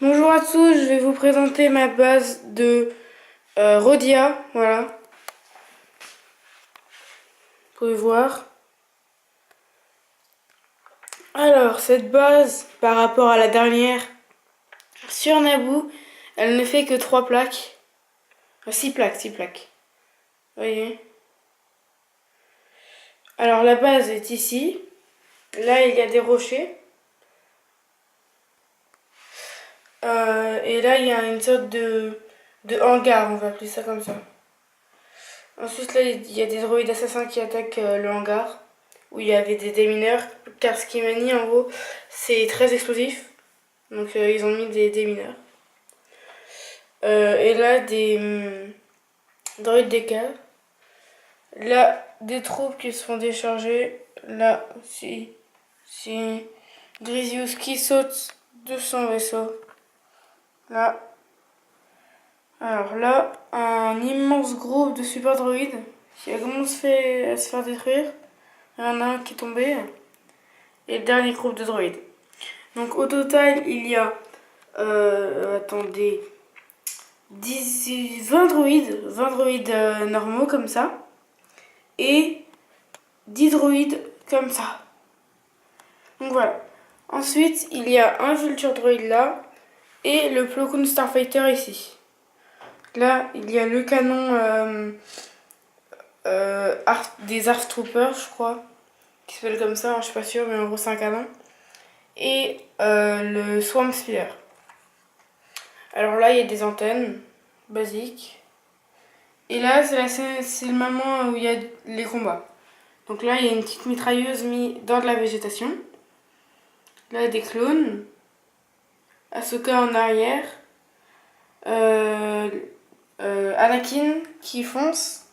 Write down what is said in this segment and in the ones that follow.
Bonjour à tous, je vais vous présenter ma base de Rhodia, voilà, vous pouvez voir. Alors, cette base, par rapport à la dernière, sur Naboo, elle ne fait que 3 plaques. 6 plaques, 6 plaques. Vous voyez. Alors, la base est ici. Là, il y a des rochers. Et là, il y a une sorte de hangar, on va appeler ça comme ça. Ensuite, là, il y a des droïdes assassins qui attaquent le hangar, où il y avait des démineurs, car ce qui manie, en gros, c'est très explosif. Donc, ils ont mis des démineurs. Et là, des droïdes d'écart. Là, des troupes qui se font décharger. Là, c'est Grievous qui saute de son vaisseau. Là. Alors là, un immense groupe de super droïdes qui a commencé à se faire détruire. Il y en a un qui est tombé. Et le dernier groupe de droïdes. Donc au total, il y a, attendez, 20 droïdes normaux comme ça. Et 10 droïdes comme ça. Donc voilà. Ensuite, il y a un Vulture droïde là. Et le Plo Koon Starfighter ici. Là, il y a le canon des Arth Troopers, je crois. Qui s'appelle comme ça, hein, je suis pas sûre, mais en gros c'est un canon. Et le Swamp Speeder. Alors là, il y a des antennes basiques. Et là, c'est le moment où il y a les combats. Donc là, il y a une petite mitrailleuse mise dans de la végétation. Là, des clones. Ahsoka en arrière. Euh, Anakin qui fonce.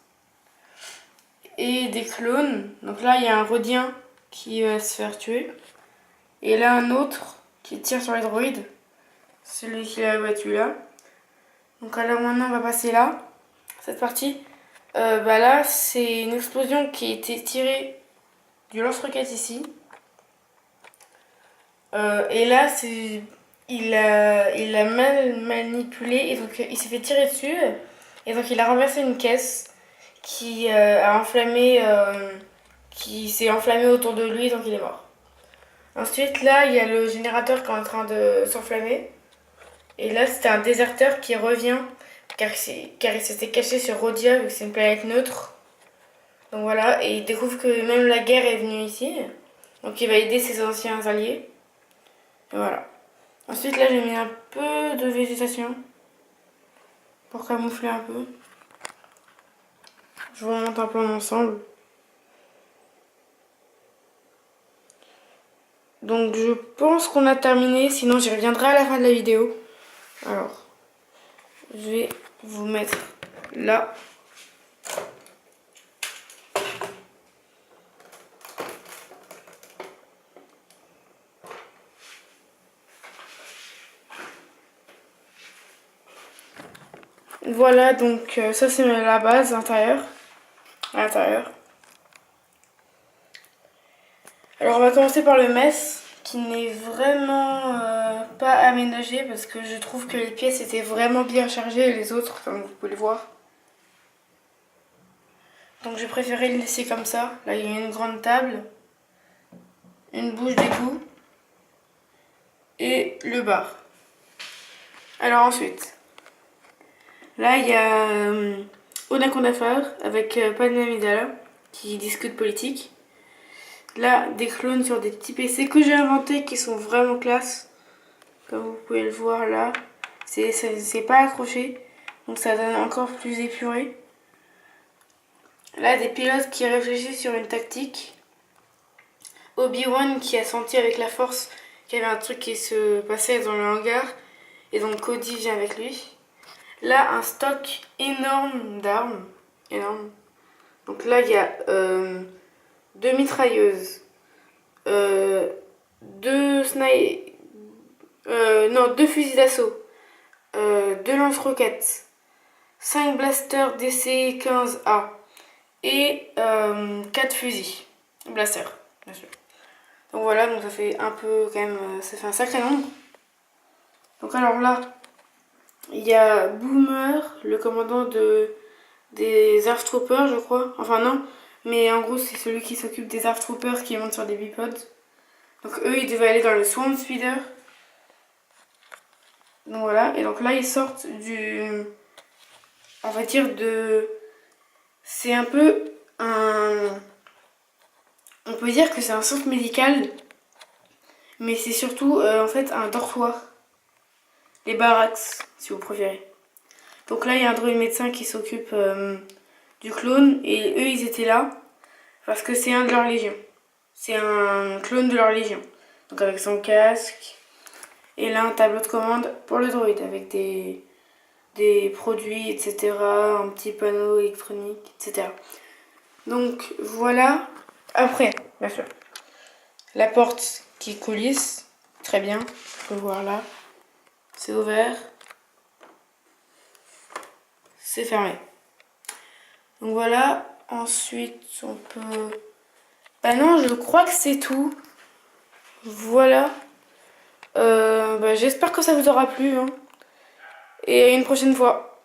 Et des clones. Donc là, il y a un Rhodien qui va se faire tuer. Et là, un autre qui tire sur les droïdes. Celui qui l'a battu là. Donc alors maintenant, on va passer là. Cette partie. Là, c'est une explosion qui a été tirée du lance-roquette ici. Et là, il a mal manipulé et donc il s'est fait tirer dessus. Et donc il a renversé une caisse qui a enflammé, qui s'est enflammée autour de lui, donc il est mort. Ensuite, là, il y a le générateur qui est en train de s'enflammer. Et là, c'était un déserteur qui revient car il s'était caché sur Rhodia vu que c'est une planète neutre. Donc voilà, et il découvre que même la guerre est venue ici. Donc il va aider ses anciens alliés. Et voilà. Ensuite là j'ai mis un peu de végétation pour camoufler un peu. Je vous remonte un peu en ensemble. Donc je pense qu'on a terminé, sinon j'y reviendrai à la fin de la vidéo. Alors, je vais vous mettre là. Voilà, donc ça c'est la base intérieure. À l'intérieur. Alors on va commencer par le mess, qui n'est vraiment pas aménagé parce que je trouve que les pièces étaient vraiment bien chargées et les autres, comme vous pouvez le voir. Donc j'ai préféré le laisser comme ça. Là il y a une grande table, une bouche d'égout et le bar. Alors ensuite, là il y a Onaconda Phare avec Padmé Amidala qui discute politique. Là des clones sur des petits PC que j'ai inventés qui sont vraiment classe. Comme vous pouvez le voir là, c'est pas accroché, donc ça donne encore plus épuré. Là, des pilotes qui réfléchissent sur une tactique. Obi-Wan qui a senti avec la force qu'il y avait un truc qui se passait dans le hangar, et donc Cody vient avec lui. Là, un stock énorme d'armes, énorme. Donc là, il y a 2 mitrailleuses, 2 deux fusils d'assaut, 2 lance-roquettes, 5 blasters DC-15A et 4 fusils blasters, bien sûr. Donc voilà, donc ça fait un peu quand même, ça fait un sacré nombre. Donc alors là, il y a Boomer, le commandant des Earth Troopers, je crois. Enfin non, mais en gros c'est celui qui s'occupe des Earth Troopers qui montent sur des bipodes. Donc eux ils devaient aller dans le Swamp Speeder. Donc voilà, et donc là ils sortent du... On va dire de... C'est un peu un... On peut dire que c'est un centre médical, mais c'est surtout en fait un dortoir. Les barracks, si vous préférez. Donc là il y a un droïde médecin qui s'occupe du clone, et eux ils étaient là parce que c'est un de leur légion. C'est un clone de leur légion. Donc avec son casque, et là un tableau de commande pour le droïde avec des produits, etc. Un petit panneau électronique, etc. Donc voilà. Après, bien sûr, la porte qui coulisse, très bien, on peut voir là. C'est ouvert. C'est fermé. Donc voilà. Ensuite, on peut... Bah non, je crois que c'est tout. Voilà. J'espère que ça vous aura plu. Hein. Et à une prochaine fois.